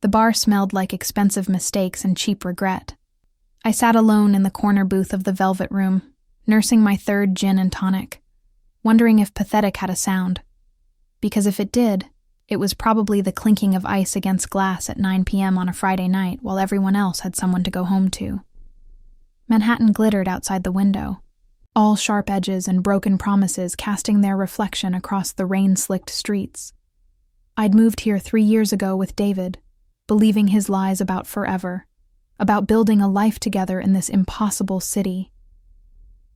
The bar smelled like expensive mistakes and cheap regret. I sat alone in the corner booth of the Velvet Room, nursing my third gin and tonic, wondering if pathetic had a sound. Because if it did, it was probably the clinking of ice against glass at 9 p.m. on a Friday night while everyone else had someone to go home to. Manhattan glittered outside the window, all sharp edges and broken promises casting their reflection across the rain-slicked streets. I'd moved here 3 years ago with David, believing his lies about forever, about building a life together in this impossible city.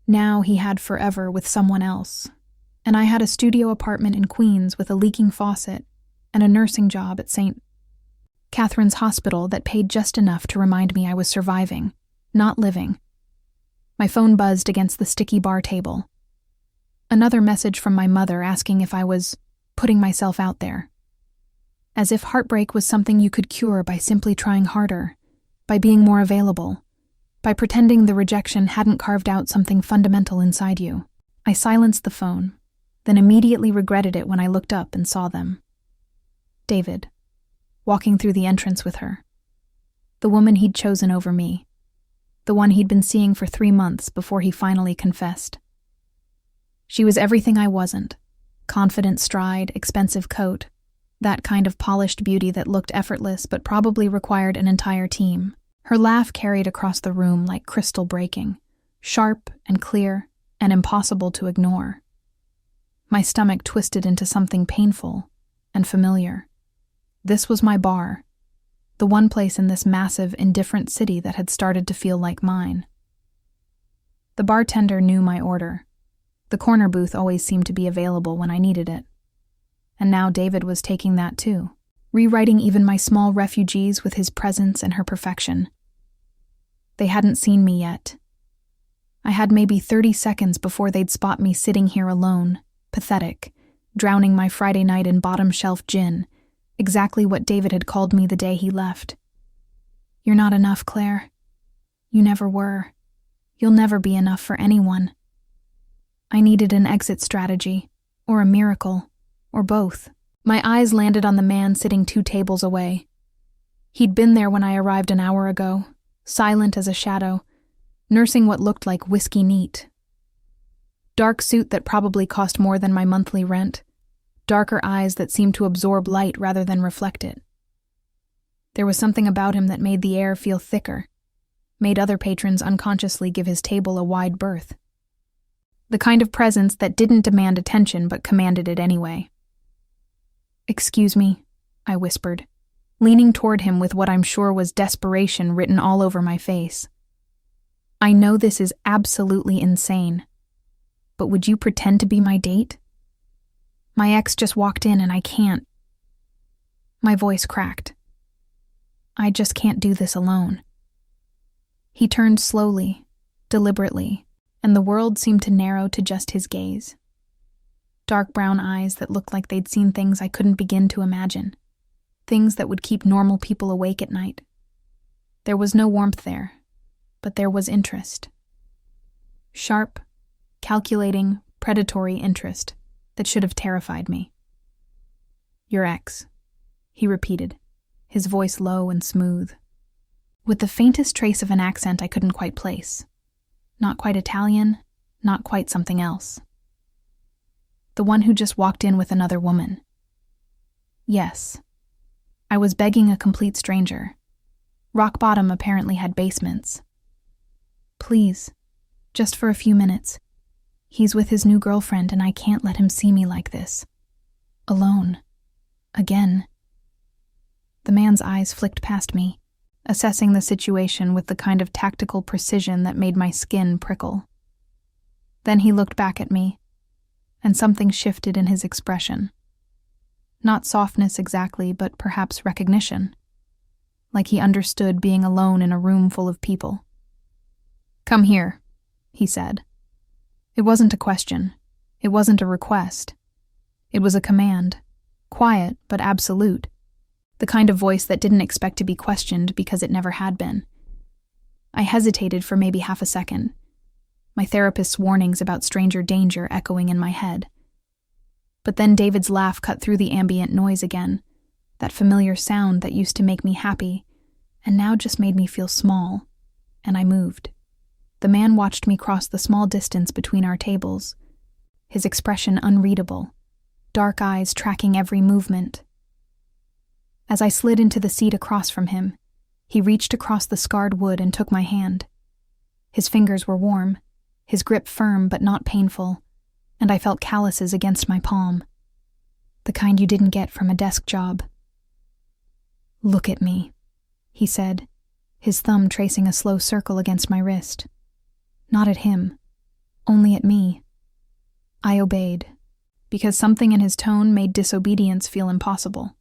Now he had forever with someone else, and I had a studio apartment in Queens with a leaking faucet and a nursing job at St. Catherine's Hospital that paid just enough to remind me I was surviving, not living. My phone buzzed against the sticky bar table. Another message from my mother asking if I was putting myself out there. As if heartbreak was something you could cure by simply trying harder, by being more available, by pretending the rejection hadn't carved out something fundamental inside you. I silenced the phone, then immediately regretted it when I looked up and saw them. David, walking through the entrance with her. The woman he'd chosen over me. The one he'd been seeing for 3 months before he finally confessed. She was everything I wasn't. Confident stride, expensive coat, that kind of polished beauty that looked effortless but probably required an entire team. Her laugh carried across the room like crystal breaking, sharp and clear and impossible to ignore. My stomach twisted into something painful and familiar. This was my bar, the one place in this massive, indifferent city that had started to feel like mine. The bartender knew my order. The corner booth always seemed to be available when I needed it. And now David was taking that too, rewriting even my small refugees with his presence and her perfection. They hadn't seen me yet. I had maybe 30 seconds before they'd spot me sitting here alone, pathetic, drowning my Friday night in bottom-shelf gin, exactly what David had called me the day he left. "You're not enough, Claire. You never were. You'll never be enough for anyone." I needed an exit strategy, or a miracle, or both. My eyes landed on the man sitting 2 tables away. He'd been there when I arrived an hour ago, silent as a shadow, nursing what looked like whiskey neat. Dark suit that probably cost more than my monthly rent, darker eyes that seemed to absorb light rather than reflect it. There was something about him that made the air feel thicker, made other patrons unconsciously give his table a wide berth. The kind of presence that didn't demand attention but commanded it anyway. "Excuse me," I whispered, leaning toward him with what I'm sure was desperation written all over my face. "I know this is absolutely insane, but would you pretend to be my date? My ex just walked in and I can't." My voice cracked. "I just can't do this alone." He turned slowly, deliberately, and the world seemed to narrow to just his gaze. Dark brown eyes that looked like they'd seen things I couldn't begin to imagine. Things that would keep normal people awake at night. There was no warmth there, but there was interest. Sharp, calculating, predatory interest that should have terrified me. "Your ex," he repeated, his voice low and smooth, with the faintest trace of an accent I couldn't quite place. Not quite Italian, not quite something else. The one who just walked in with another woman. Yes. I was begging a complete stranger. Rock Bottom apparently had basements. "Please, just for a few minutes. He's with his new girlfriend and I can't let him see me like this. Alone. Again." The man's eyes flicked past me, assessing the situation with the kind of tactical precision that made my skin prickle. Then he looked back at me, and something shifted in his expression. Not softness exactly, but perhaps recognition. Like he understood being alone in a room full of people. "Come here," he said. It wasn't a question. It wasn't a request. It was a command. Quiet, but absolute. The kind of voice that didn't expect to be questioned because it never had been. I hesitated for maybe half a second, my therapist's warnings about stranger danger echoing in my head. But then David's laugh cut through the ambient noise again, that familiar sound that used to make me happy, and now just made me feel small, and I moved. The man watched me cross the small distance between our tables, his expression unreadable, dark eyes tracking every movement. As I slid into the seat across from him, he reached across the scarred wood and took my hand. His fingers were warm, his grip firm but not painful, and I felt calluses against my palm. The kind you didn't get from a desk job. "Look at me," he said, his thumb tracing a slow circle against my wrist. Not at him, only at me. I obeyed, because something in his tone made disobedience feel impossible.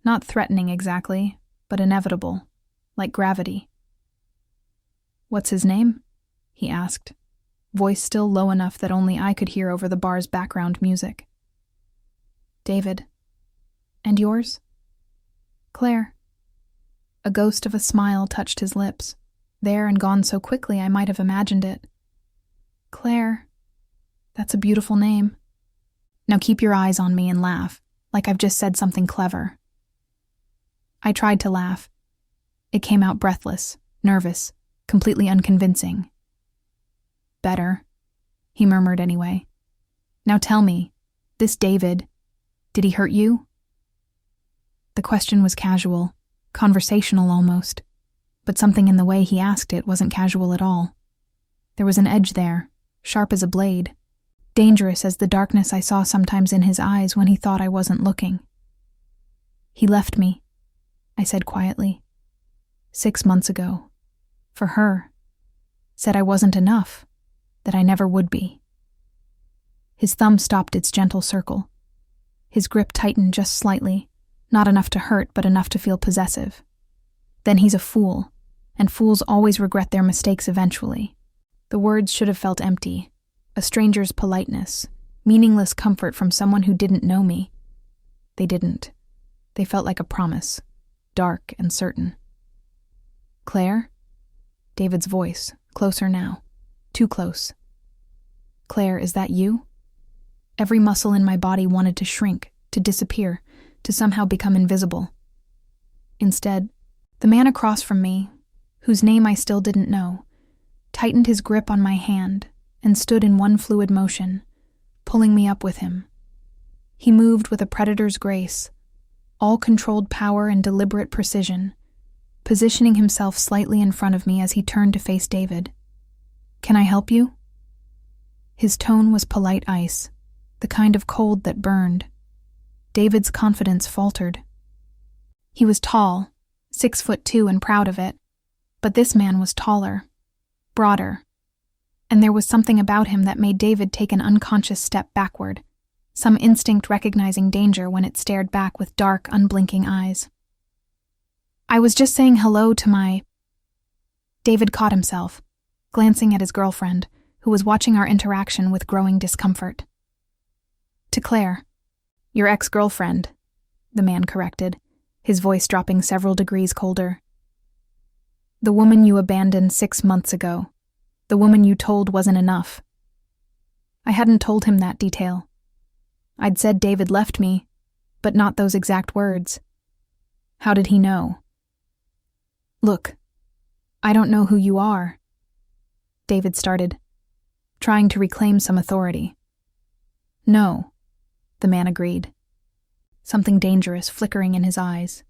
Not threatening exactly, but inevitable, like gravity. "What's his name?" he asked, voice still low enough that only I could hear over the bar's background music. "David. And yours?" "Claire." A ghost of a smile touched his lips, there and gone so quickly I might have imagined it. "Claire. That's a beautiful name. Now keep your eyes on me and laugh, like I've just said something clever." I tried to laugh. It came out breathless, nervous, completely unconvincing. "Better," he murmured anyway. "Now tell me, this David, did he hurt you?" The question was casual, conversational almost, but something in the way he asked it wasn't casual at all. There was an edge there, sharp as a blade, dangerous as the darkness I saw sometimes in his eyes when he thought I wasn't looking. "He left me," I said quietly. 6 months ago. For her. Said I wasn't enough, that I never would be. His thumb stopped its gentle circle. His grip tightened just slightly, not enough to hurt but enough to feel possessive. Then he's a fool, and fools always regret their mistakes eventually. The words should have felt empty, a stranger's politeness, meaningless comfort from someone who didn't know me. They didn't. They felt like a promise, dark and certain. "Claire?" David's voice, closer now, too close. "Claire, is that you?" Every muscle in my body wanted to shrink, to disappear, to somehow become invisible. Instead, the man across from me, whose name I still didn't know, tightened his grip on my hand and stood in one fluid motion, pulling me up with him. He moved with a predator's grace, all controlled power and deliberate precision, positioning himself slightly in front of me as he turned to face David. "Can I help you?" His tone was polite ice, the kind of cold that burned. David's confidence faltered. He was tall, 6'2" and proud of it, but this man was taller, broader, and there was something about him that made David take an unconscious step backward, some instinct recognizing danger when it stared back with dark, unblinking eyes. "I was just saying hello to my—" David caught himself, glancing at his girlfriend, who was watching our interaction with growing discomfort. "To Claire. Your ex-girlfriend," the man corrected, his voice dropping several degrees colder. "The woman you abandoned 6 months ago. The woman you told wasn't enough." I hadn't told him that detail. I'd said David left me, but not those exact words. How did he know? "Look, I don't know who you are," David started, trying to reclaim some authority. "No," the man agreed, something dangerous flickering in his eyes.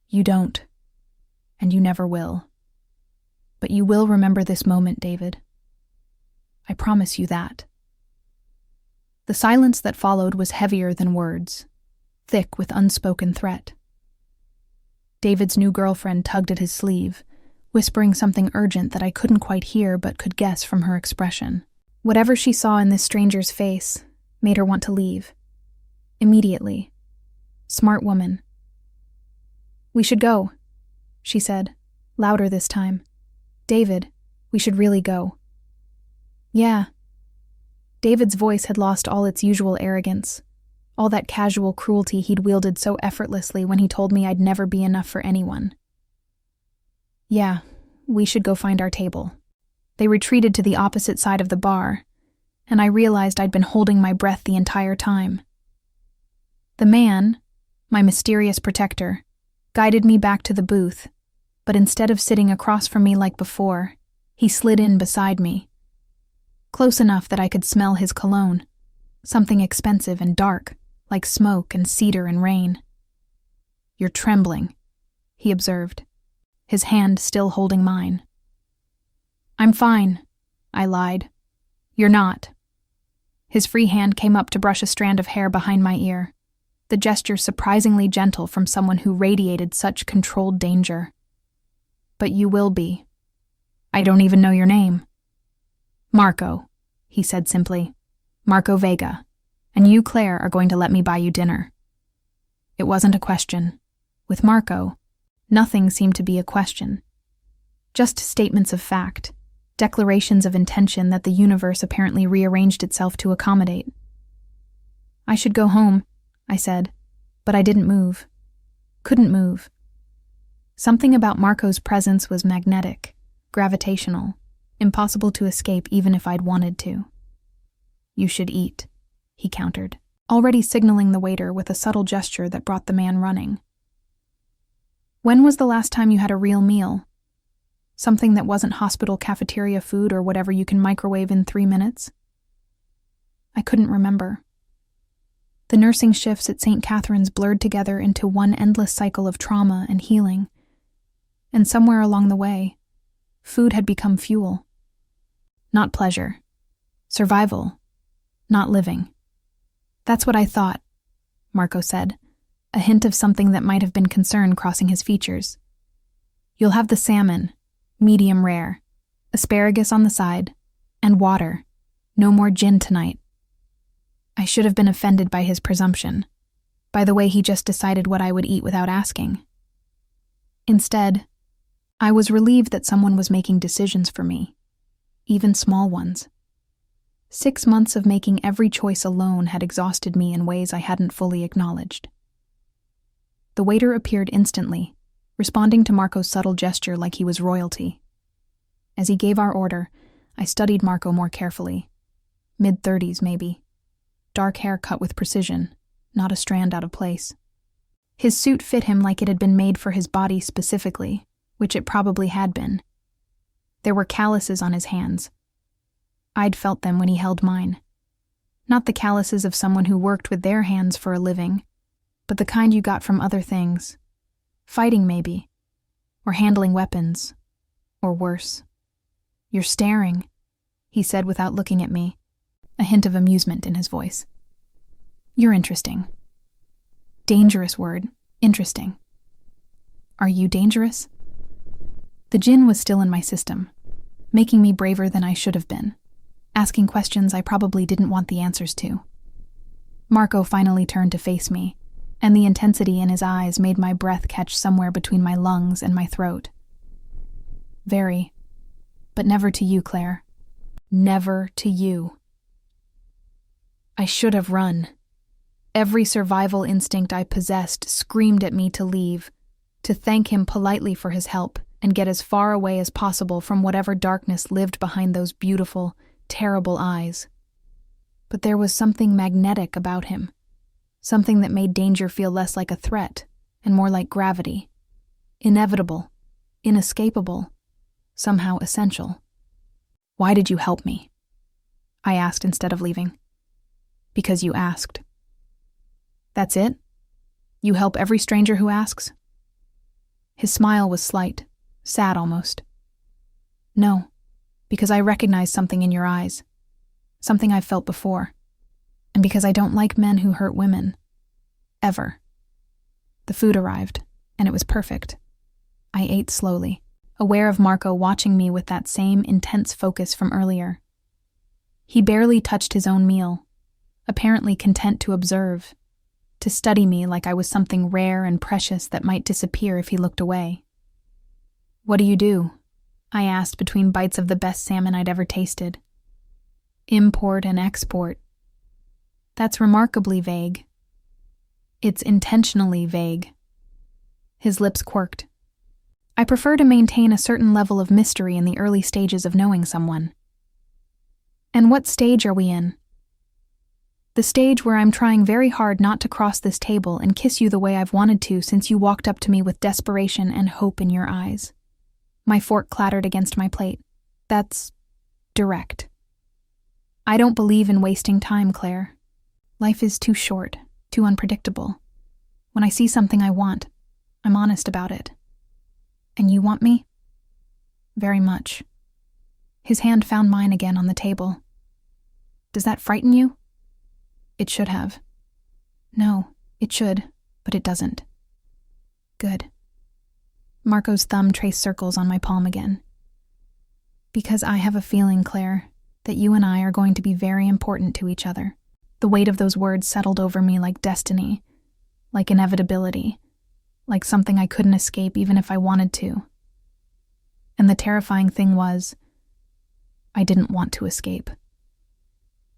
"You don't, and you never will. But you will remember this moment, David. I promise you that." The silence that followed was heavier than words, thick with unspoken threat. David's new girlfriend tugged at his sleeve, whispering something urgent that I couldn't quite hear but could guess from her expression. Whatever she saw in this stranger's face made her want to leave. Immediately. Smart woman. "We should go," she said, louder this time. "David, we should really go." "Yeah." David's voice had lost all its usual arrogance, all that casual cruelty he'd wielded so effortlessly when he told me I'd never be enough for anyone. "Yeah, we should go find our table." They retreated to the opposite side of the bar, and I realized I'd been holding my breath the entire time. The man, my mysterious protector, guided me back to the booth, but instead of sitting across from me like before, he slid in beside me. Close enough that I could smell his cologne, something expensive and dark, like smoke and cedar and rain. "You're trembling," he observed, his hand still holding mine. "I'm fine," I lied. "You're not." His free hand came up to brush a strand of hair behind my ear, the gesture surprisingly gentle from someone who radiated such controlled danger. "But you will be. I don't even know your name." "Marco," he said simply. "Marco Vega. And you, Claire, are going to let me buy you dinner." It wasn't a question. With Marco, nothing seemed to be a question. Just statements of fact, declarations of intention that the universe apparently rearranged itself to accommodate. "I should go home," I said, but I didn't move. Couldn't move. Something about Marco's presence was magnetic, gravitational, impossible to escape even if I'd wanted to. "You should eat," he countered, already signaling the waiter with a subtle gesture that brought the man running. "When was the last time you had a real meal? Something that wasn't hospital cafeteria food or whatever you can microwave in 3 minutes?" I couldn't remember. The nursing shifts at St. Catherine's blurred together into one endless cycle of trauma and healing. And somewhere along the way, food had become fuel. Not pleasure. Survival. Not living. "That's what I thought," Marco said, a hint of something that might have been concern crossing his features. "You'll have the salmon, medium rare, asparagus on the side, and water. No more gin tonight." I should have been offended by his presumption, by the way he just decided what I would eat without asking. Instead, I was relieved that someone was making decisions for me, even small ones. 6 months of making every choice alone had exhausted me in ways I hadn't fully acknowledged. The waiter appeared instantly, responding to Marco's subtle gesture like he was royalty. As he gave our order, I studied Marco more carefully. Mid-30s, maybe. Dark hair cut with precision, not a strand out of place. His suit fit him like it had been made for his body specifically, which it probably had been. There were calluses on his hands. I'd felt them when he held mine. Not the calluses of someone who worked with their hands for a living, but the kind you got from other things. Fighting, maybe. Or handling weapons. Or worse. "You're staring," he said without looking at me, a hint of amusement in his voice. "You're interesting." Dangerous word. Interesting. Are you dangerous? The gin was still in my system, making me braver than I should have been, asking questions I probably didn't want the answers to. Marco finally turned to face me, and the intensity in his eyes made my breath catch somewhere between my lungs and my throat. "Very. But never to you, Claire. Never to you." I should have run. Every survival instinct I possessed screamed at me to leave, to thank him politely for his help and get as far away as possible from whatever darkness lived behind those beautiful, terrible eyes. But there was something magnetic about him, something that made danger feel less like a threat and more like gravity. Inevitable, inescapable, somehow essential. "Why did you help me?" I asked instead of leaving. "Because you asked." "That's it? You help every stranger who asks?" His smile was slight, sad almost. "No, because I recognize something in your eyes, something I've felt before, and because I don't like men who hurt women. Ever." The food arrived, and it was perfect. I ate slowly, aware of Marco watching me with that same intense focus from earlier. He barely touched his own meal, apparently content to observe, to study me like I was something rare and precious that might disappear if he looked away. "What do you do?" I asked between bites of the best salmon I'd ever tasted. "Import and export." That's remarkably vague. It's intentionally vague. His lips quirked. I prefer to maintain a certain level of mystery in the early stages of knowing someone. "And what stage are we in?" The stage where I'm trying very hard not to cross this table and kiss you the way I've wanted to since you walked up to me with desperation and hope in your eyes. My fork clattered against my plate. That's direct. I don't believe in wasting time, Claire. Life is too short, too unpredictable. When I see something I want, I'm honest about it. And you want me? Very much. His hand found mine again on the table. Does that frighten you? It should have. No, it should, but it doesn't. Good. Marco's thumb traced circles on my palm again. Because I have a feeling, Claire, that you and I are going to be very important to each other. The weight of those words settled over me like destiny, like inevitability, like something I couldn't escape even if I wanted to. And the terrifying thing was, I didn't want to escape.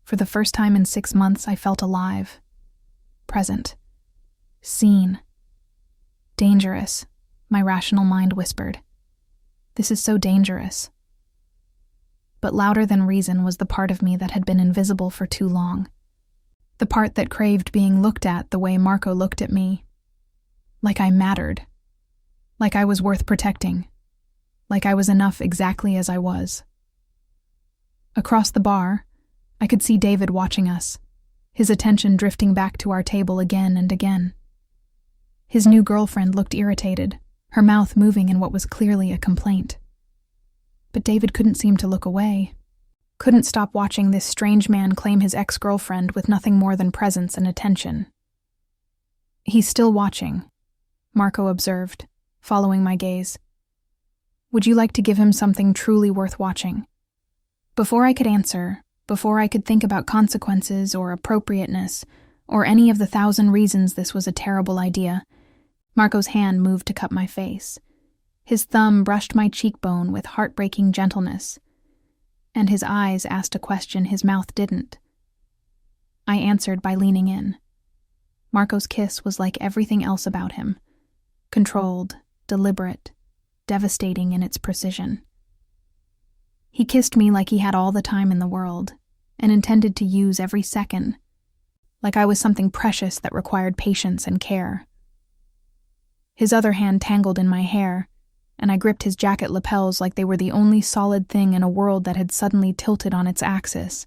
For the first time in 6 months, I felt alive, present, seen. Dangerous, my rational mind whispered. This is so dangerous. But louder than reason was the part of me that had been invisible for too long. The part that craved being looked at the way Marco looked at me. Like I mattered. Like I was worth protecting. Like I was enough exactly as I was. Across the bar, I could see David watching us, his attention drifting back to our table again and again. His new girlfriend looked irritated, her mouth moving in what was clearly a complaint. But David couldn't seem to look away, couldn't stop watching this strange man claim his ex-girlfriend with nothing more than presence and attention. He's still watching, Marco observed, following my gaze. Would you like to give him something truly worth watching? Before I could answer, before I could think about consequences or appropriateness, or any of the 1,000 reasons this was a terrible idea, Marco's hand moved to cup my face. His thumb brushed my cheekbone with heartbreaking gentleness, and his eyes asked a question his mouth didn't. I answered by leaning in. Marco's kiss was like everything else about him, controlled, deliberate, devastating in its precision. He kissed me like he had all the time in the world, and intended to use every second, like I was something precious that required patience and care. His other hand tangled in my hair, and I gripped his jacket lapels like they were the only solid thing in a world that had suddenly tilted on its axis.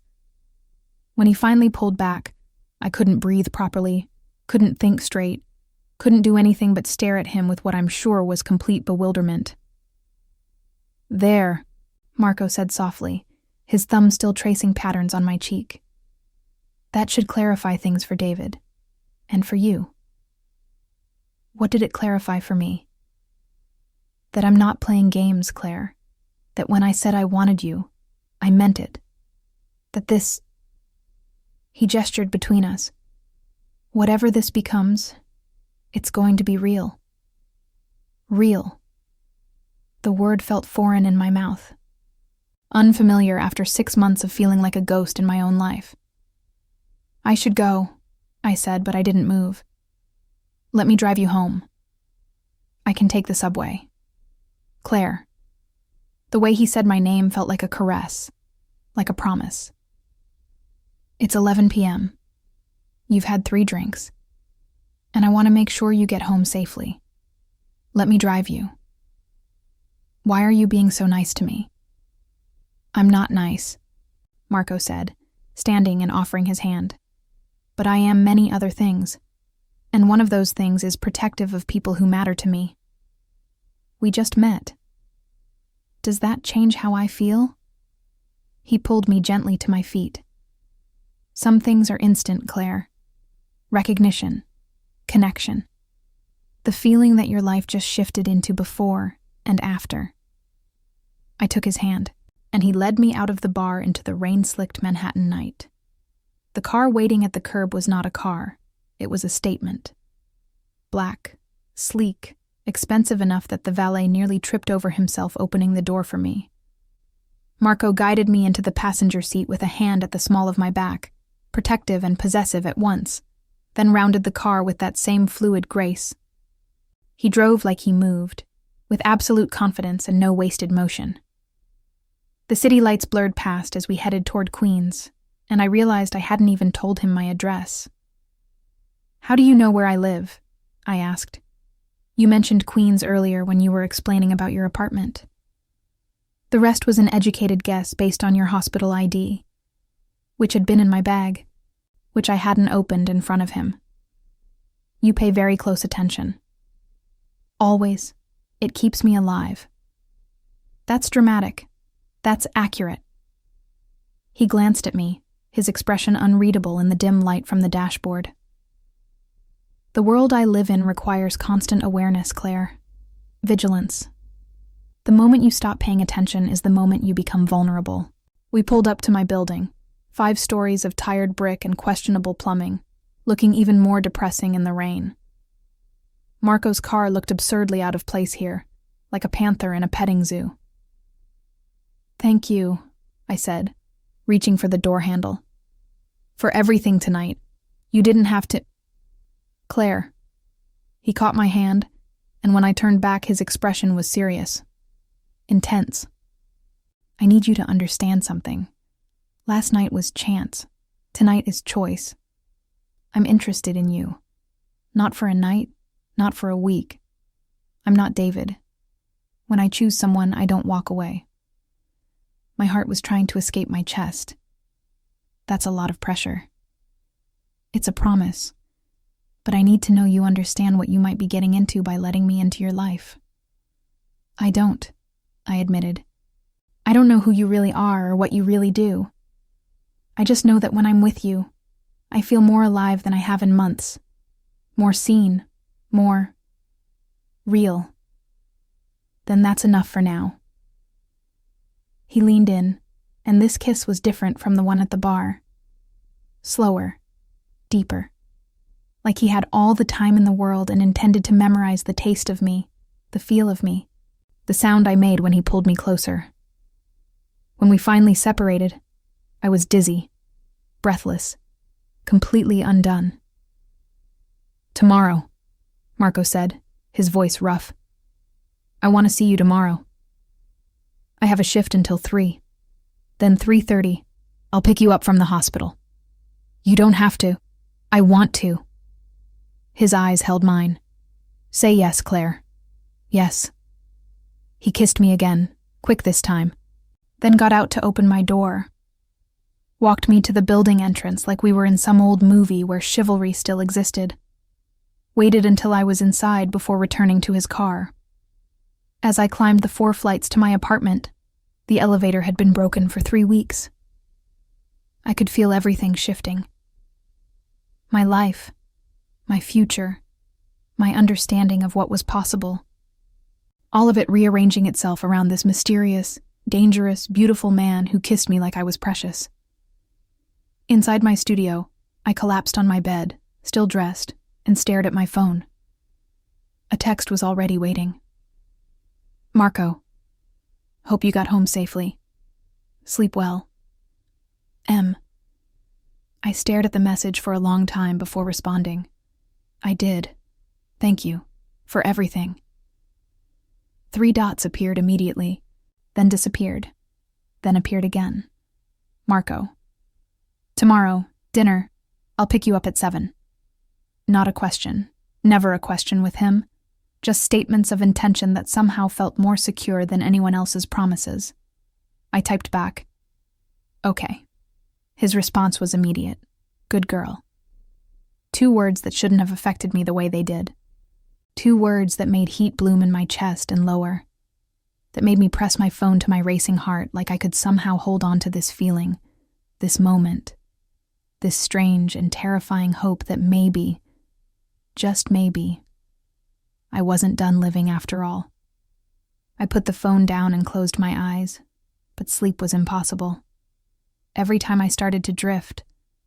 When he finally pulled back, I couldn't breathe properly, couldn't think straight, couldn't do anything but stare at him with what I'm sure was complete bewilderment. There, Marco said softly, his thumb still tracing patterns on my cheek. That should clarify things for David. And for you. What did it clarify for me? That I'm not playing games, Claire. That when I said I wanted you, I meant it. That this... He gestured between us. Whatever this becomes, it's going to be real. Real. The word felt foreign in my mouth. Unfamiliar after 6 months of feeling like a ghost in my own life. I should go, I said, but I didn't move. Let me drive you home. I can take the subway. Claire. The way he said my name felt like a caress, like a promise. It's 11 p.m. You've had 3 drinks. And I want to make sure you get home safely. Let me drive you. Why are you being so nice to me? I'm not nice, Marco said, standing and offering his hand. But I am many other things, and one of those things is protective of people who matter to me. We just met. Does that change how I feel? He pulled me gently to my feet. Some things are instant, Claire. Recognition, connection. The feeling that your life just shifted into before and after. I took his hand, and he led me out of the bar into the rain-slicked Manhattan night. The car waiting at the curb was not a car, it was a statement. Black, sleek, expensive enough that the valet nearly tripped over himself opening the door for me. Marco guided me into the passenger seat with a hand at the small of my back, protective and possessive at once, then rounded the car with that same fluid grace. He drove like he moved, with absolute confidence and no wasted motion. The city lights blurred past as we headed toward Queens, and I realized I hadn't even told him my address. "How do you know where I live?" I asked. "You mentioned Queens earlier when you were explaining about your apartment." The rest was an educated guess based on your hospital ID, which had been in my bag, which I hadn't opened in front of him. "You pay very close attention." "Always. It keeps me alive." "That's dramatic. That's accurate." He glanced at me, his expression unreadable in the dim light from the dashboard. "The world I live in requires constant awareness, Claire. Vigilance. The moment you stop paying attention is the moment you become vulnerable." We pulled up to my building, 5 stories of tired brick and questionable plumbing, looking even more depressing in the rain. Marco's car looked absurdly out of place here, like a panther in a petting zoo. "Thank you," I said, reaching for the door handle. "For everything tonight. You didn't have to—" "Claire." He caught my hand, and when I turned back, his expression was serious. Intense. "I need you to understand something. Last night was chance. Tonight is choice. I'm interested in you. Not for a night, not for a week. I'm not David. When I choose someone, I don't walk away." My heart was trying to escape my chest. "That's a lot of pressure." "It's a promise. But I need to know you understand what you might be getting into by letting me into your life." "I don't," I admitted. "I don't know who you really are or what you really do. I just know that when I'm with you, I feel more alive than I have in months. More seen, more real. Then that's enough for now." He leaned in, and this kiss was different from the one at the bar. Slower, deeper. Like he had all the time in the world and intended to memorize the taste of me, the feel of me, the sound I made when he pulled me closer. When we finally separated, I was dizzy, breathless, completely undone. "Tomorrow," Marco said, his voice rough. "I want to see you tomorrow. I have a shift until 3. Then 3:30, I'll pick you up from the hospital. You don't have to. I want to." His eyes held mine. "Say yes, Claire." "Yes." He kissed me again, quick this time, then got out to open my door. Walked me to the building entrance like we were in some old movie where chivalry still existed. Waited until I was inside before returning to his car. As I climbed the 4 flights to my apartment, the elevator had been broken for 3 weeks. I could feel everything shifting. My life, my future, my understanding of what was possible. All of it rearranging itself around this mysterious, dangerous, beautiful man who kissed me like I was precious. Inside my studio, I collapsed on my bed, still dressed, and stared at my phone. A text was already waiting. "Marco, hope you got home safely. Sleep well. M." I stared at the message for a long time before responding. "I did. Thank you. For everything." 3 dots appeared immediately, then disappeared, then appeared again. Marco. "Tomorrow, dinner. I'll pick you up at 7. Not a question. Never a question with him. Just statements of intention that somehow felt more secure than anyone else's promises. I typed back, "Okay." His response was immediate. "Good girl." 2 words that shouldn't have affected me the way they did. 2 words that made heat bloom in my chest and lower. That made me press my phone to my racing heart like I could somehow hold on to this feeling, this moment, this strange and terrifying hope that maybe, just maybe, I wasn't done living after all. I put the phone down and closed my eyes, but sleep was impossible. Every time I started to drift,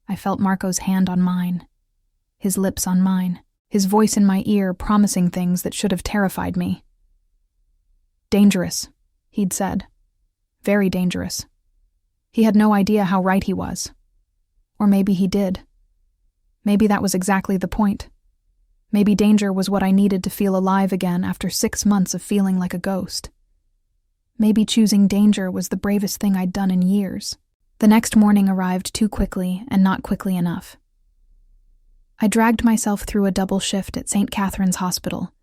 I felt Marco's hand on mine, his lips on mine, his voice in my ear promising things that should have terrified me. "Dangerous," he'd said. "Very dangerous." He had no idea how right he was. Or maybe he did. Maybe that was exactly the point. Maybe danger was what I needed to feel alive again after 6 months of feeling like a ghost. Maybe choosing danger was the bravest thing I'd done in years. The next morning arrived too quickly and not quickly enough. I dragged myself through a double shift at St. Catherine's Hospital,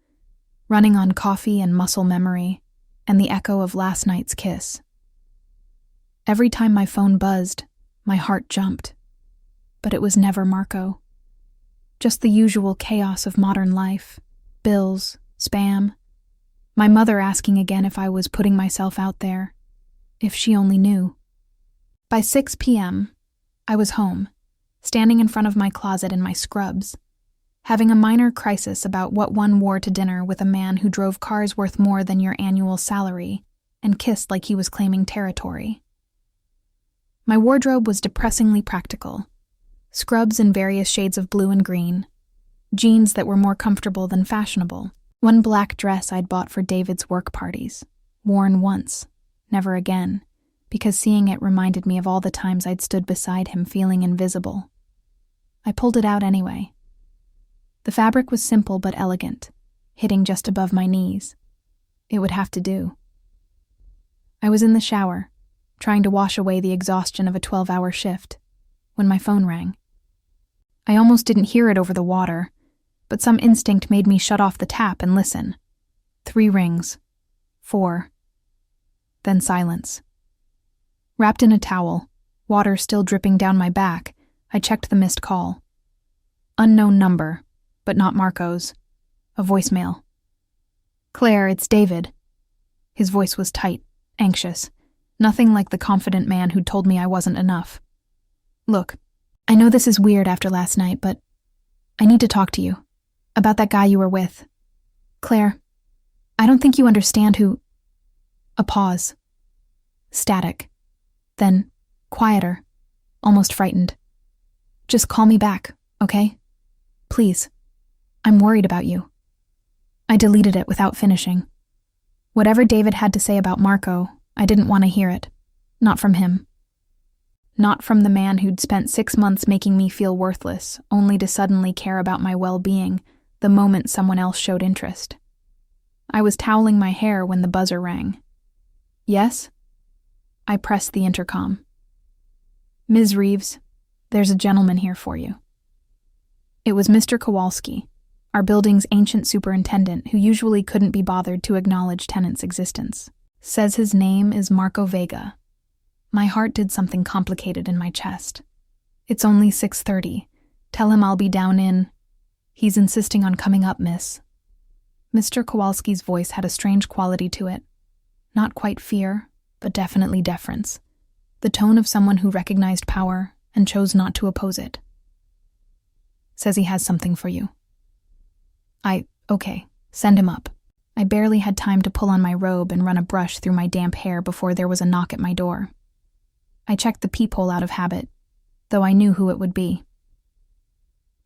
running on coffee and muscle memory and the echo of last night's kiss. Every time my phone buzzed, my heart jumped. But it was never Marco. Just the usual chaos of modern life, bills, spam, my mother asking again if I was putting myself out there, if she only knew. By 6 p.m., I was home, standing in front of my closet in my scrubs, having a minor crisis about what one wore to dinner with a man who drove cars worth more than your annual salary and kissed like he was claiming territory. My wardrobe was depressingly practical. Scrubs in various shades of blue and green, jeans that were more comfortable than fashionable, one black dress I'd bought for David's work parties, worn once, never again, because seeing it reminded me of all the times I'd stood beside him feeling invisible. I pulled it out anyway. The fabric was simple but elegant, hitting just above my knees. It would have to do. I was in the shower, trying to wash away the exhaustion of a 12-hour shift, when my phone rang. I almost didn't hear it over the water, but some instinct made me shut off the tap and listen. 3 rings. 4. Then silence. Wrapped in a towel, water still dripping down my back, I checked the missed call. Unknown number, but not Marco's. A voicemail. "Claire, it's David." His voice was tight, anxious, nothing like the confident man who'd told me I wasn't enough. "Look, I know this is weird after last night, but I need to talk to you. About that guy you were with. Claire, I don't think you understand who—" A pause. Static. Then, quieter, almost frightened. "Just call me back, okay? Please. I'm worried about you." I deleted it without finishing. Whatever David had to say about Marco, I didn't want to hear it. Not from him. Not from the man who'd spent 6 months making me feel worthless, only to suddenly care about my well-being the moment someone else showed interest. I was toweling my hair when the buzzer rang. "Yes?" I pressed the intercom. "Ms. Reeves, there's a gentleman here for you." It was Mr. Kowalski, our building's ancient superintendent who usually couldn't be bothered to acknowledge tenants' existence. Says his name is Marco Vega. My heart did something complicated in my chest. "It's only 6:30. Tell him I'll be down in—" "He's insisting on coming up, miss." Mr. Kowalski's voice had a strange quality to it. Not quite fear, but definitely deference. The tone of someone who recognized power and chose not to oppose it. "Says he has something for you." Okay, send him up." I barely had time to pull on my robe and run a brush through my damp hair before there was a knock at my door. I checked the peephole out of habit, though I knew who it would be.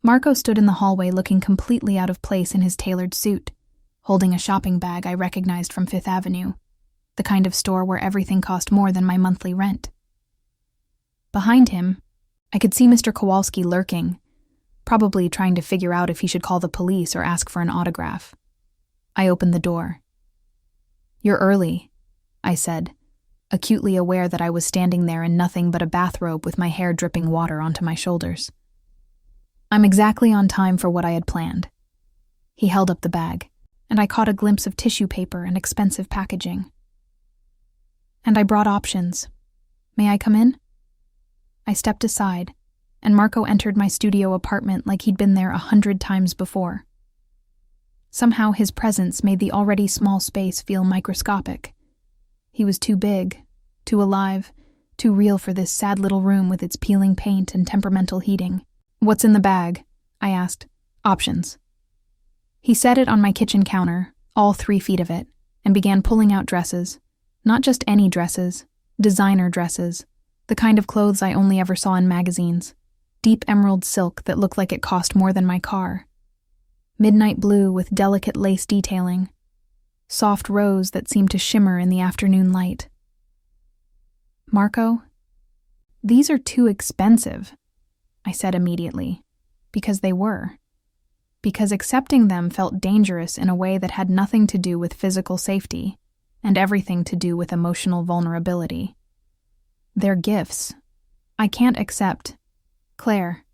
Marco stood in the hallway looking completely out of place in his tailored suit, holding a shopping bag I recognized from Fifth Avenue, the kind of store where everything cost more than my monthly rent. Behind him, I could see Mr. Kowalski lurking, probably trying to figure out if he should call the police or ask for an autograph. I opened the door. "You're early," I said, acutely aware that I was standing there in nothing but a bathrobe with my hair dripping water onto my shoulders. "I'm exactly on time for what I had planned." He held up the bag, and I caught a glimpse of tissue paper and expensive packaging. "And I brought options. May I come in?" I stepped aside, and Marco entered my studio apartment like he'd been there 100 times before. Somehow his presence made the already small space feel microscopic. He was too big, too alive, too real for this sad little room with its peeling paint and temperamental heating. "What's in the bag?" I asked. "Options." He set it on my kitchen counter, all 3 feet of it, and began pulling out dresses. Not just any dresses, designer dresses, the kind of clothes I only ever saw in magazines. Deep emerald silk that looked like it cost more than my car. Midnight blue with delicate lace detailing. Soft rose that seemed to shimmer in the afternoon light. "Marco, these are too expensive," I said immediately, because they were. Because accepting them felt dangerous in a way that had nothing to do with physical safety and everything to do with emotional vulnerability. They're gifts, I can't accept. Claire.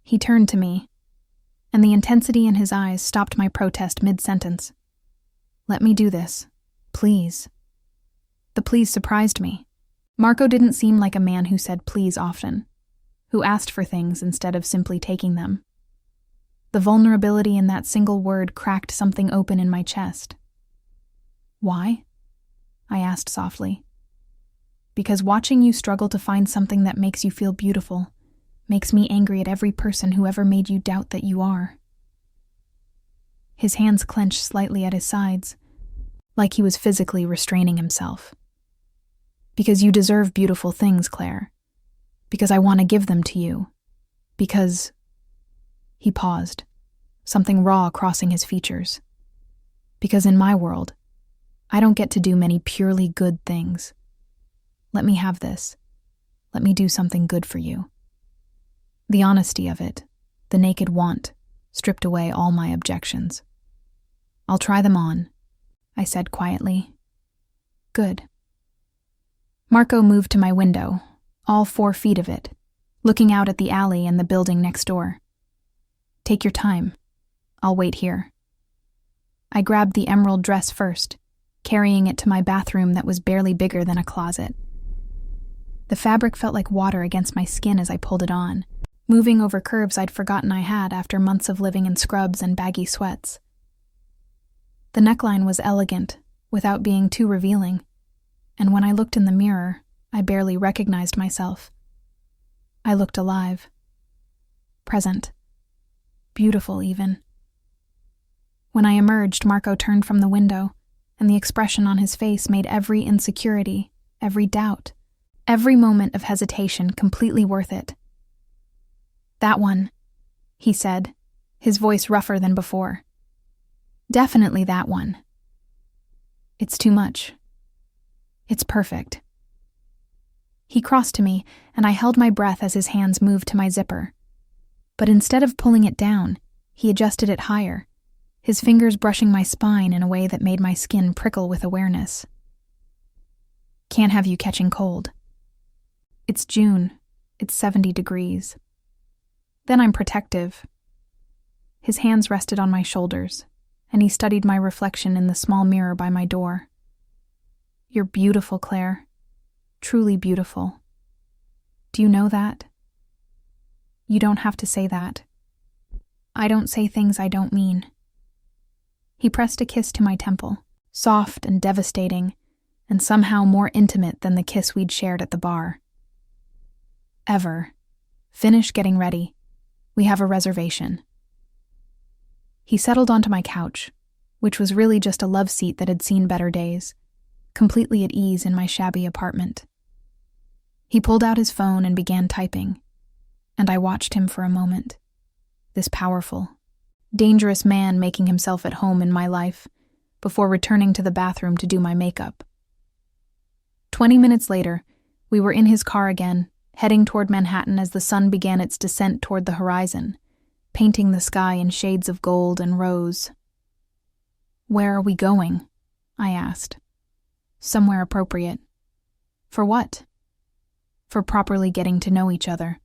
He turned to me, and the intensity in his eyes stopped my protest mid-sentence. Let me do this, please. The please surprised me. Marco didn't seem like a man who said please often, who asked for things instead of simply taking them. The vulnerability in that single word cracked something open in my chest. Why? I asked softly. Because watching you struggle to find something that makes you feel beautiful makes me angry at every person who ever made you doubt that you are. His hands clenched slightly at his sides, like he was physically restraining himself. Because you deserve beautiful things, Claire. Because I want to give them to you. Because... He paused, something raw crossing his features. Because in my world, I don't get to do many purely good things. Let me have this. Let me do something good for you. The honesty of it, the naked want, stripped away all my objections. I'll try them on, I said quietly. Good. Marco moved to my window, all 4 feet of it, looking out at the alley and the building next door. Take your time. I'll wait here. I grabbed the emerald dress first, carrying it to my bathroom that was barely bigger than a closet. The fabric felt like water against my skin as I pulled it on, moving over curves I'd forgotten I had after months of living in scrubs and baggy sweats. The neckline was elegant, without being too revealing, and when I looked in the mirror, I barely recognized myself. I looked alive. Present. Beautiful, even. When I emerged, Marco turned from the window, and the expression on his face made every insecurity, every doubt, every moment of hesitation completely worth it. That one, he said, his voice rougher than before. Definitely that one. It's too much. It's perfect. He crossed to me, and I held my breath as his hands moved to my zipper. But instead of pulling it down, he adjusted it higher, his fingers brushing my spine in a way that made my skin prickle with awareness. Can't have you catching cold. It's June. It's 70 degrees. Then I'm protective. His hands rested on my shoulders, and he studied my reflection in the small mirror by my door. You're beautiful, Claire. Truly beautiful. Do you know that? You don't have to say that. I don't say things I don't mean. He pressed a kiss to my temple, soft and devastating, and somehow more intimate than the kiss we'd shared at the bar. Ever. Finish getting ready. We have a reservation. He settled onto my couch, which was really just a love seat that had seen better days, completely at ease in my shabby apartment. He pulled out his phone and began typing, and I watched him for a moment. This powerful, dangerous man making himself at home in my life before returning to the bathroom to do my makeup. 20 minutes later, we were in his car again, heading toward Manhattan as the sun began its descent toward the horizon, painting the sky in shades of gold and rose. Where are we going? I asked. Somewhere appropriate. For what? For properly getting to know each other.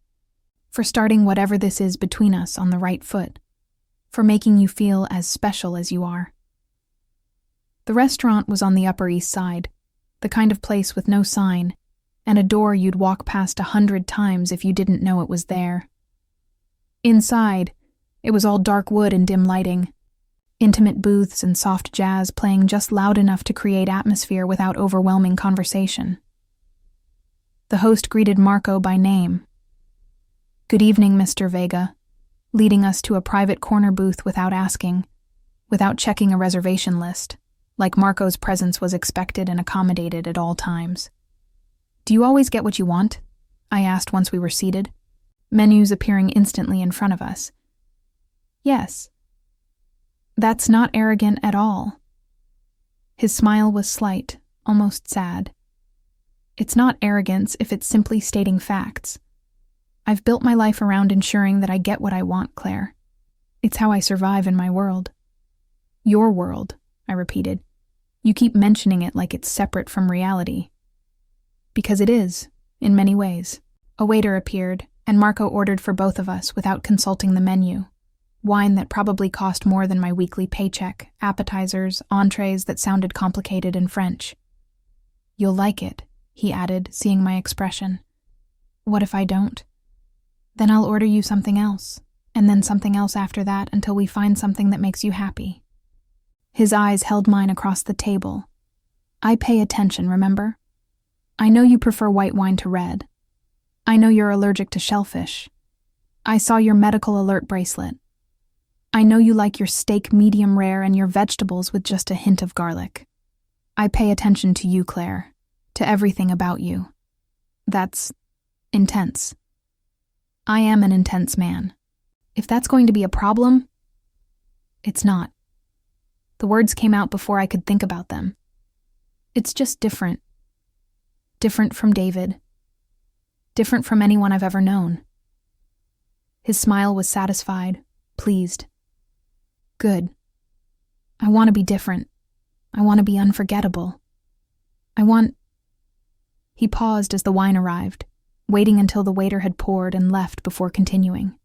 For starting whatever this is between us on the right foot. For making you feel as special as you are. The restaurant was on the Upper East Side, the kind of place with no sign, and a door you'd walk past 100 times if you didn't know it was there. Inside, it was all dark wood and dim lighting, intimate booths and soft jazz playing just loud enough to create atmosphere without overwhelming conversation. The host greeted Marco by name. Good evening, Mr. Vega, leading us to a private corner booth without asking, without checking a reservation list, like Marco's presence was expected and accommodated at all times. Do you always get what you want? I asked once we were seated, menus appearing instantly in front of us. Yes. That's not arrogant at all. His smile was slight, almost sad. It's not arrogance if it's simply stating facts. I've built my life around ensuring that I get what I want, Claire. It's how I survive in my world. Your world, I repeated. You keep mentioning it like it's separate from reality. Because it is, in many ways. A waiter appeared, and Marco ordered for both of us without consulting the menu. Wine that probably cost more than my weekly paycheck, appetizers, entrees that sounded complicated in French. "You'll like it," he added, seeing my expression. "What if I don't?" "Then I'll order you something else, and then something else after that until we find something that makes you happy." His eyes held mine across the table. "I pay attention, remember? I know you prefer white wine to red. I know you're allergic to shellfish. I saw your medical alert bracelet. I know you like your steak medium rare and your vegetables with just a hint of garlic. I pay attention to you, Claire, to everything about you. That's intense. I am an intense man. If that's going to be a problem, it's not." The words came out before I could think about them. It's just different. Different from David. Different from anyone I've ever known. His smile was satisfied, pleased. Good. I want to be different. I want to be unforgettable. He paused as the wine arrived, waiting until the waiter had poured and left before continuing.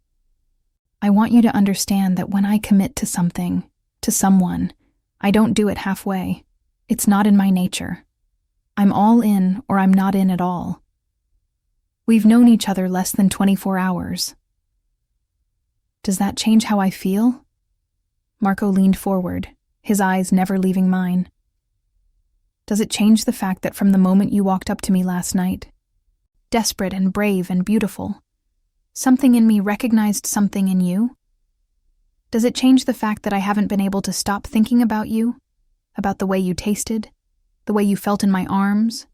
"I want you to understand that when I commit to something, to someone, I don't do it halfway. It's not in my nature. I'm all in or I'm not in at all. We've known each other less than 24 hours. Does that change how I feel?" Marco leaned forward, his eyes never leaving mine. "Does it change the fact that from the moment you walked up to me last night, desperate and brave and beautiful, something in me recognized something in you? Does it change the fact that I haven't been able to stop thinking about you, about the way you tasted, the way you felt in my arms,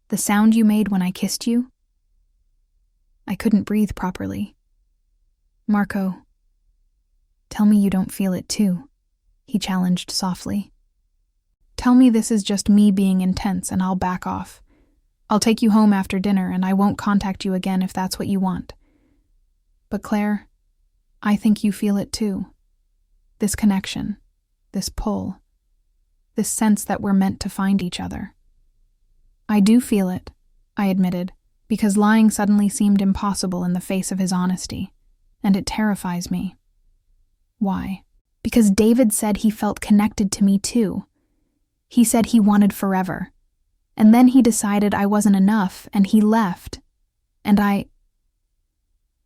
the sound you made when I kissed you?" I couldn't breathe properly. "Marco, tell me you don't feel it too," he challenged softly. "Tell me this is just me being intense and I'll back off. I'll take you home after dinner and I won't contact you again if that's what you want. But Claire, I think you feel it too. This connection, this pull, this sense that we're meant to find each other." "I do feel it," I admitted, because lying suddenly seemed impossible in the face of his honesty, and it terrifies me. "Why?" "Because David said he felt connected to me too. He said he wanted forever. And then he decided I wasn't enough, and he left. And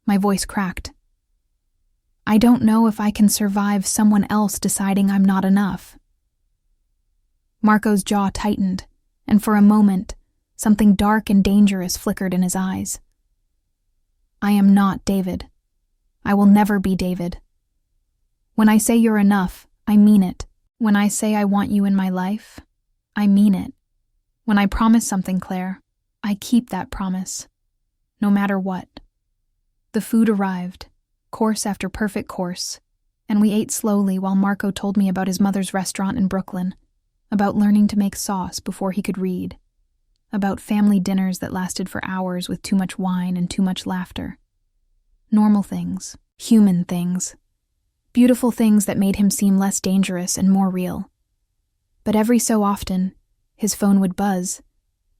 My voice cracked. "I don't know if I can survive someone else deciding I'm not enough." Marco's jaw tightened, and for a moment, something dark and dangerous flickered in his eyes. "I am not David. I will never be David. When I say you're enough, I mean it. When I say I want you in my life, I mean it. When I promise something, Claire, I keep that promise, no matter what." The food arrived, course after perfect course, and we ate slowly while Marco told me about his mother's restaurant in Brooklyn, about learning to make sauce before he could read, about family dinners that lasted for hours with too much wine and too much laughter. Normal things, human things, beautiful things that made him seem less dangerous and more real. But every so often, his phone would buzz,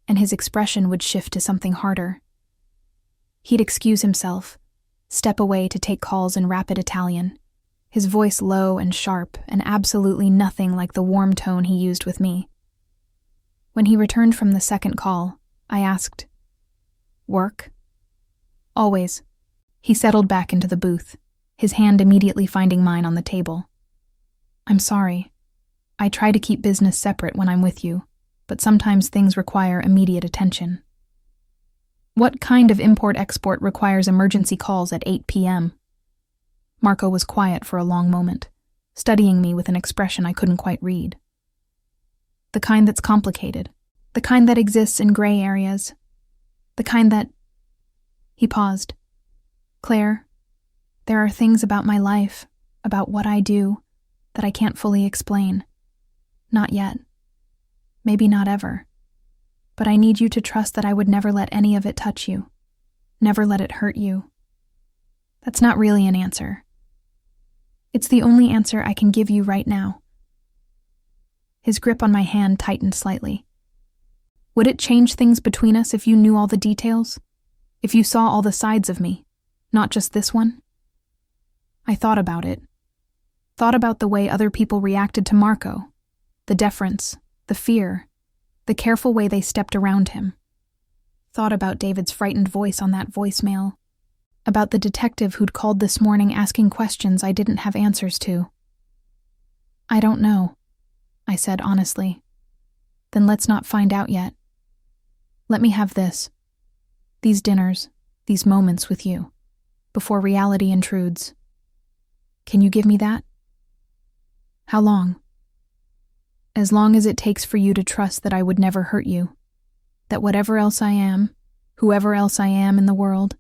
and his expression would shift to something harder. He'd excuse himself, step away to take calls in rapid Italian, his voice low and sharp and absolutely nothing like the warm tone he used with me. When he returned from the second call, I asked, "Work?" "Always." He settled back into the booth, his hand immediately finding mine on the table. "I'm sorry. I try to keep business separate when I'm with you, but sometimes things require immediate attention." "What kind of import-export requires emergency calls at 8 p.m.? Marco was quiet for a long moment, studying me with an expression I couldn't quite read. "The kind that's complicated. The kind that exists in gray areas. The kind that—" He paused. "Claire, there are things about my life, about what I do, that I can't fully explain. Not yet. Maybe not ever. But I need you to trust that I would never let any of it touch you. Never let it hurt you. That's not really an answer. It's the only answer I can give you right now." His grip on my hand tightened slightly. "Would it change things between us if you knew all the details? If you saw all the sides of me, not just this one? I thought about it. Thought about the way other people reacted to Marco, the deference, the fear, the careful way they stepped around him. Thought about David's frightened voice on that voicemail, about the detective who'd called this morning asking questions I didn't have answers to. I don't know, I said honestly. Then let's not find out yet. Let me have this. These dinners, these moments with you, before reality intrudes. Can you give me that? How long? As long as it takes for you to trust that I would never hurt you, that whatever else I am, whoever else I am in the world,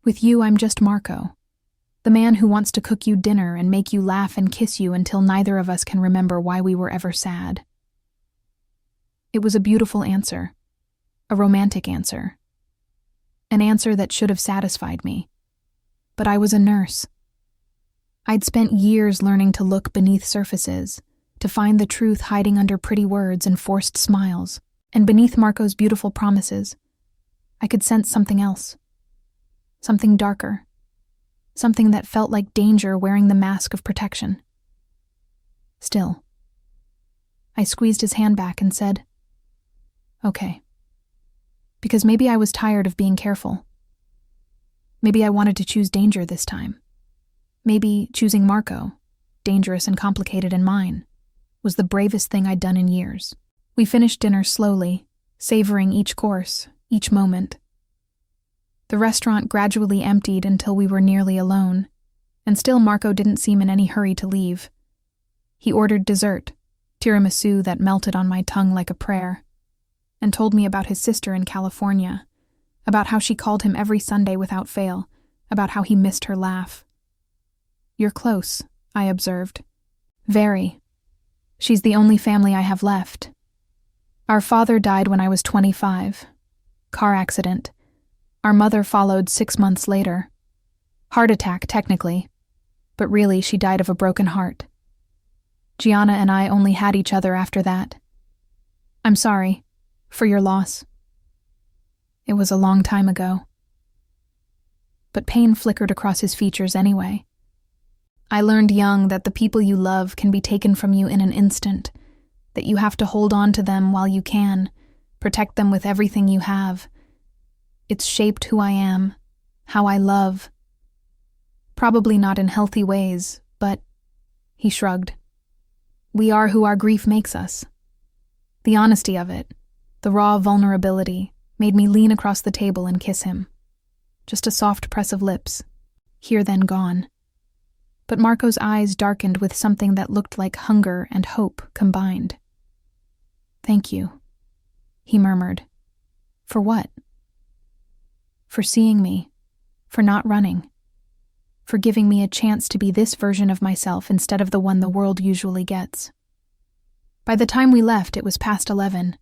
with you I'm just Marco, the man who wants to cook you dinner and make you laugh and kiss you until neither of us can remember why we were ever sad. It was a beautiful answer, a romantic answer, an answer that should have satisfied me. But I was a nurse. I'd spent years learning to look beneath surfaces, to find the truth hiding under pretty words and forced smiles, and beneath Marco's beautiful promises, I could sense something else, something darker, something that felt like danger wearing the mask of protection. Still, I squeezed his hand back and said, "Okay." Because maybe I was tired of being careful. Maybe I wanted to choose danger this time. Maybe choosing Marco, dangerous and complicated in mine, was the bravest thing I'd done in years. We finished dinner slowly, savoring each course, each moment. The restaurant gradually emptied until we were nearly alone, and still Marco didn't seem in any hurry to leave. He ordered dessert, tiramisu that melted on my tongue like a prayer, and told me about his sister in California, about how she called him every Sunday without fail, about how he missed her laugh. "You're close," I observed. "Very. She's the only family I have left. Our father died when I was 25. Car accident. Our mother followed 6 months later. Heart attack, technically, but really she died of a broken heart. Gianna and I only had each other after that. I'm sorry for your loss. It was a long time ago." But pain flickered across his features anyway. I learned young that the people you love can be taken from you in an instant, that you have to hold on to them while you can, protect them with everything you have. It's shaped who I am, how I love. Probably not in healthy ways, but, he shrugged. We are who our grief makes us. The honesty of it, the raw vulnerability, made me lean across the table and kiss him. Just a soft press of lips, here then gone. But Marco's eyes darkened with something that looked like hunger and hope combined. "Thank you," he murmured. "For what?" "For seeing me, for not running, for giving me a chance to be this version of myself instead of the one the world usually gets." By the time we left, it was past 11.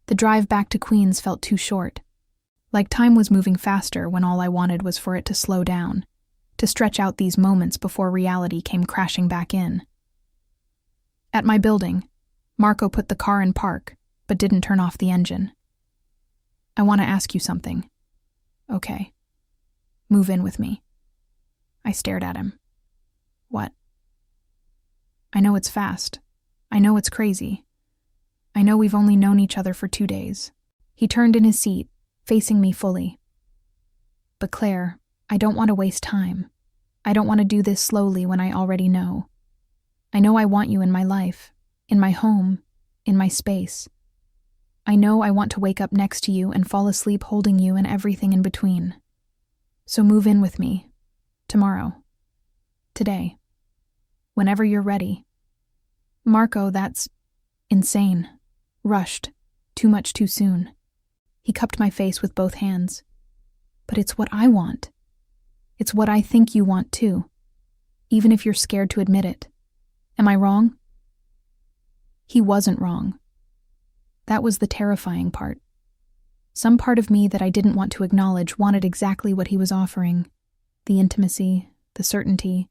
The drive back to Queens felt too short, like time was moving faster when all I wanted was for it to slow down, to stretch out these moments before reality came crashing back in. At my building, Marco put the car in park, but didn't turn off the engine. "I want to ask you something." "Okay. Move in with me." I stared at him. "What?" "I know it's fast. I know it's crazy. I know we've only known each other for 2 days." He turned in his seat, facing me fully. "But Claire, I don't want to waste time. I don't want to do this slowly when I already know. I know I want you in my life, in my home, in my space. I know I want to wake up next to you and fall asleep holding you and everything in between. So move in with me. Tomorrow. Today. Whenever you're ready." "Marco, that's insane. Rushed. Too much too soon." He cupped my face with both hands. "But it's what I want. It's what I think you want too, even if you're scared to admit it. Am I wrong?" He wasn't wrong. That was the terrifying part. Some part of me that I didn't want to acknowledge wanted exactly what he was offering. The intimacy, the certainty,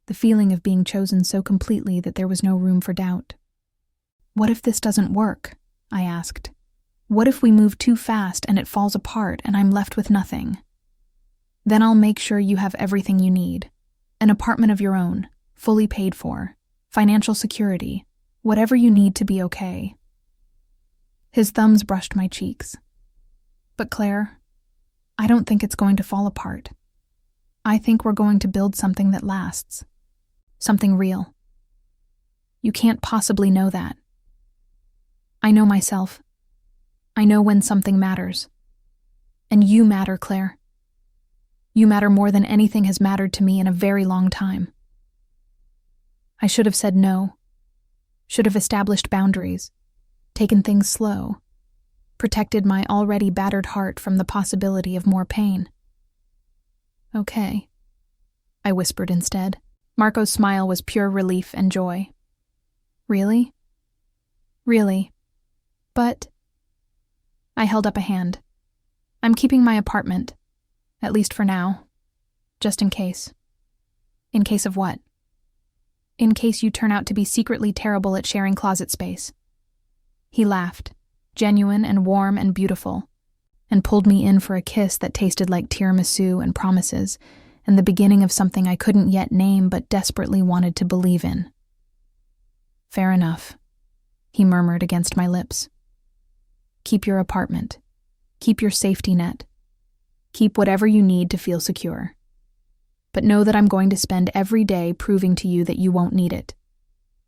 the feeling of being chosen so completely that there was no room for doubt. "What if this doesn't work?" I asked. What if we move too fast and it falls apart and I'm left with nothing? Then I'll make sure you have everything you need. An apartment of your own, fully paid for, financial security, whatever you need to be okay. His thumbs brushed my cheeks. But Claire, I don't think it's going to fall apart. I think we're going to build something that lasts. Something real. You can't possibly know that. I know myself. I know when something matters. And you matter, Claire. You matter more than anything has mattered to me in a very long time. I should have said no. Should have established boundaries. Taken things slow. Protected my already battered heart from the possibility of more pain. Okay, I whispered instead. Marco's smile was pure relief and joy. Really? Really. But... I held up a hand. I'm keeping my apartment. At least for now. Just in case. In case of what? In case you turn out to be secretly terrible at sharing closet space. He laughed, genuine and warm and beautiful, and pulled me in for a kiss that tasted like tiramisu and promises, and the beginning of something I couldn't yet name but desperately wanted to believe in. Fair enough, he murmured against my lips. Keep your apartment. Keep your safety net. Keep whatever you need to feel secure. But know that I'm going to spend every day proving to you that you won't need it.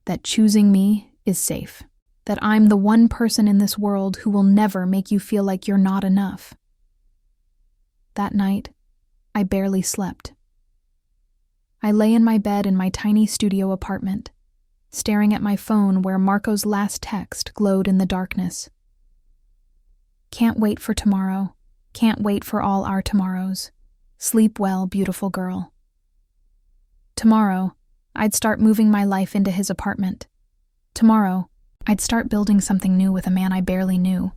That choosing me is safe. That I'm the one person in this world who will never make you feel like you're not enough. That night, I barely slept. I lay in my bed in my tiny studio apartment, staring at my phone where Marco's last text glowed in the darkness. Can't wait for tomorrow. Can't wait for all our tomorrows. Sleep well, beautiful girl. Tomorrow, I'd start moving my life into his apartment. Tomorrow, I'd start building something new with a man I barely knew,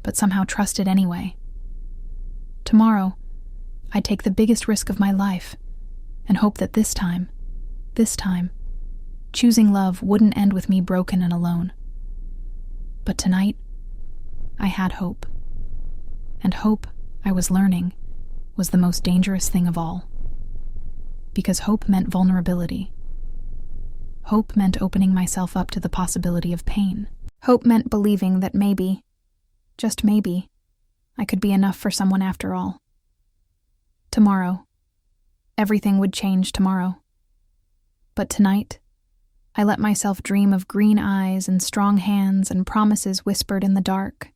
but somehow trusted anyway. Tomorrow, I'd take the biggest risk of my life and hope that this time, choosing love wouldn't end with me broken and alone. But tonight, I had hope. And hope, I was learning, was the most dangerous thing of all. Because hope meant vulnerability. Hope meant opening myself up to the possibility of pain. Hope meant believing that maybe, just maybe, I could be enough for someone after all. Tomorrow, everything would change tomorrow. But tonight, I let myself dream of green eyes and strong hands and promises whispered in the dark.